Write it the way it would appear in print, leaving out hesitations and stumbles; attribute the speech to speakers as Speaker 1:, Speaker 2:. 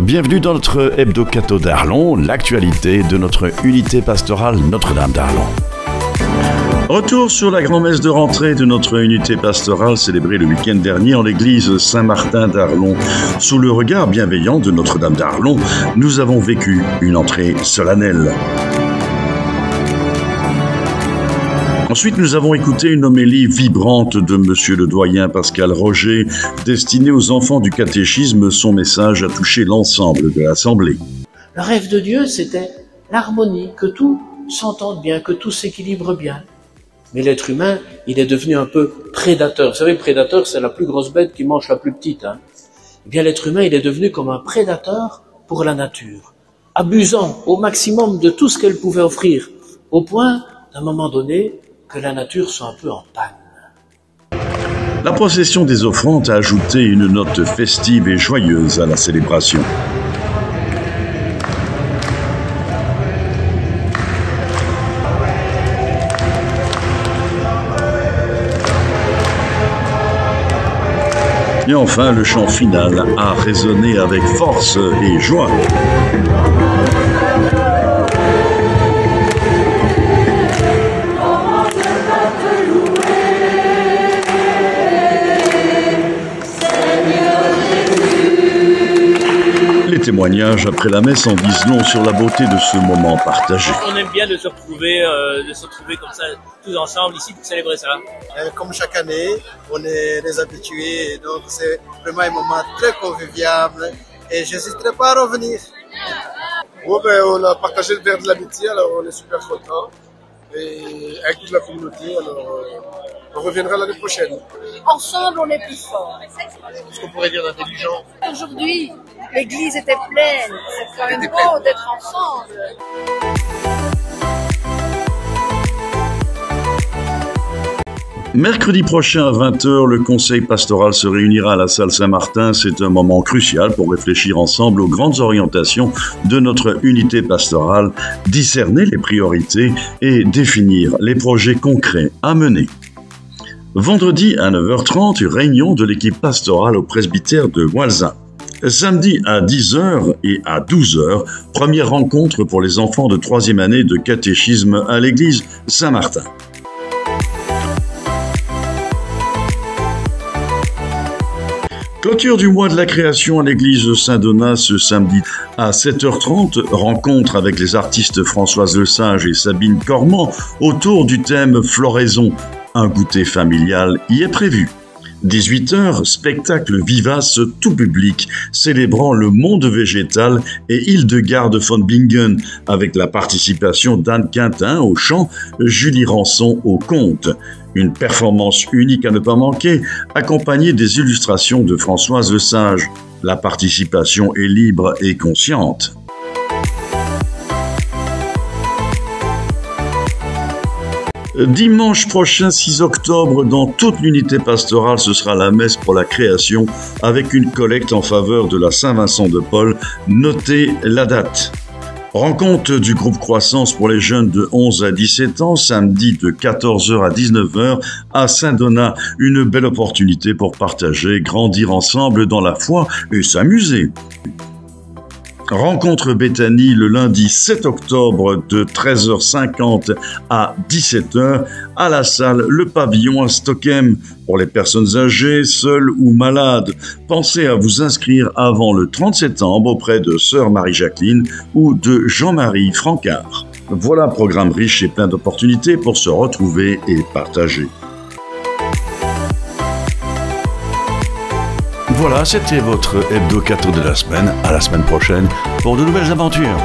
Speaker 1: Bienvenue dans notre hebdo-catho d'Arlon, l'actualité de notre unité pastorale Notre-Dame d'Arlon. Retour sur la grand-messe de rentrée de notre unité pastorale célébrée le week-end dernier en l'église Saint-Martin d'Arlon. Sous le regard bienveillant de Notre-Dame d'Arlon, nous avons vécu une entrée solennelle. Ensuite, nous avons écouté une homélie vibrante de Monsieur le doyen Pascal Roger, destinée aux enfants du catéchisme. Son message a touché l'ensemble de l'Assemblée.
Speaker 2: Le rêve de Dieu, c'était l'harmonie, que tout s'entende bien, que tout s'équilibre bien. Mais l'être humain, il est devenu un peu prédateur. Vous savez, le prédateur, c'est la plus grosse bête qui mange la plus petite. Eh bien, l'être humain, il est devenu comme un prédateur pour la nature, abusant au maximum de tout ce qu'elle pouvait offrir, au point, à un moment donné, que la nature soit un peu en panne.
Speaker 1: La procession des offrandes a ajouté une note festive et joyeuse à la célébration. Et enfin, le chant final a résonné avec force et joie. Les témoignages après la messe en disent long sur la beauté de ce moment partagé.
Speaker 3: On aime bien de se retrouver comme ça, tous ensemble ici pour célébrer ça.
Speaker 4: Comme chaque année, on est des habitués, donc c'est vraiment un moment très convivial et je n'hésiterai pas à revenir.
Speaker 5: Bon, on a partagé le verre de l'amitié, alors on est super contents. Et avec toute la communauté, alors on reviendra l'année prochaine.
Speaker 6: Ensemble, on est plus fort.
Speaker 5: Ce qu'on pourrait dire d'intelligent.
Speaker 6: Aujourd'hui, l'église était pleine. C'est quand même beau d'être ensemble.
Speaker 1: Mercredi prochain à 20h, le conseil pastoral se réunira à la salle Saint-Martin. C'est un moment crucial pour réfléchir ensemble aux grandes orientations de notre unité pastorale, discerner les priorités et définir les projets concrets à mener. Vendredi à 9h30, réunion de l'équipe pastorale au presbytère de Walzin. Samedi à 10h et à 12h, première rencontre pour les enfants de 3e année de catéchisme à l'église Saint-Martin. Clôture du mois de la création à l'église Saint-Donat ce samedi à 7h30, rencontre avec les artistes Françoise Lesage et Sabine Cormand autour du thème Floraison. Un goûter familial y est prévu. 18h, spectacle vivace tout public célébrant le monde végétal et Hildegarde von Bingen avec la participation d'Anne Quintin au chant, Julie Rançon au conte. Une performance unique à ne pas manquer, accompagnée des illustrations de Françoise Lesage. La participation est libre et consciente. Dimanche prochain, 6 octobre, dans toute l'unité pastorale, ce sera la messe pour la création avec une collecte en faveur de la Saint-Vincent de Paul. Notez la date. Rencontre du groupe Croissance pour les jeunes de 11 à 17 ans, samedi de 14h à 19h à Saint-Donat. Une belle opportunité pour partager, grandir ensemble dans la foi et s'amuser. Rencontre Béthanie le lundi 7 octobre de 13h50 à 17h à la salle Le Pavillon à Stockholm. Pour les personnes âgées, seules ou malades, pensez à vous inscrire avant le 30 septembre auprès de Sœur Marie-Jacqueline ou de Jean-Marie Francard. Voilà un programme riche et plein d'opportunités pour se retrouver et partager. Voilà, c'était votre hebdo-catho de la semaine. À la semaine prochaine pour de nouvelles aventures.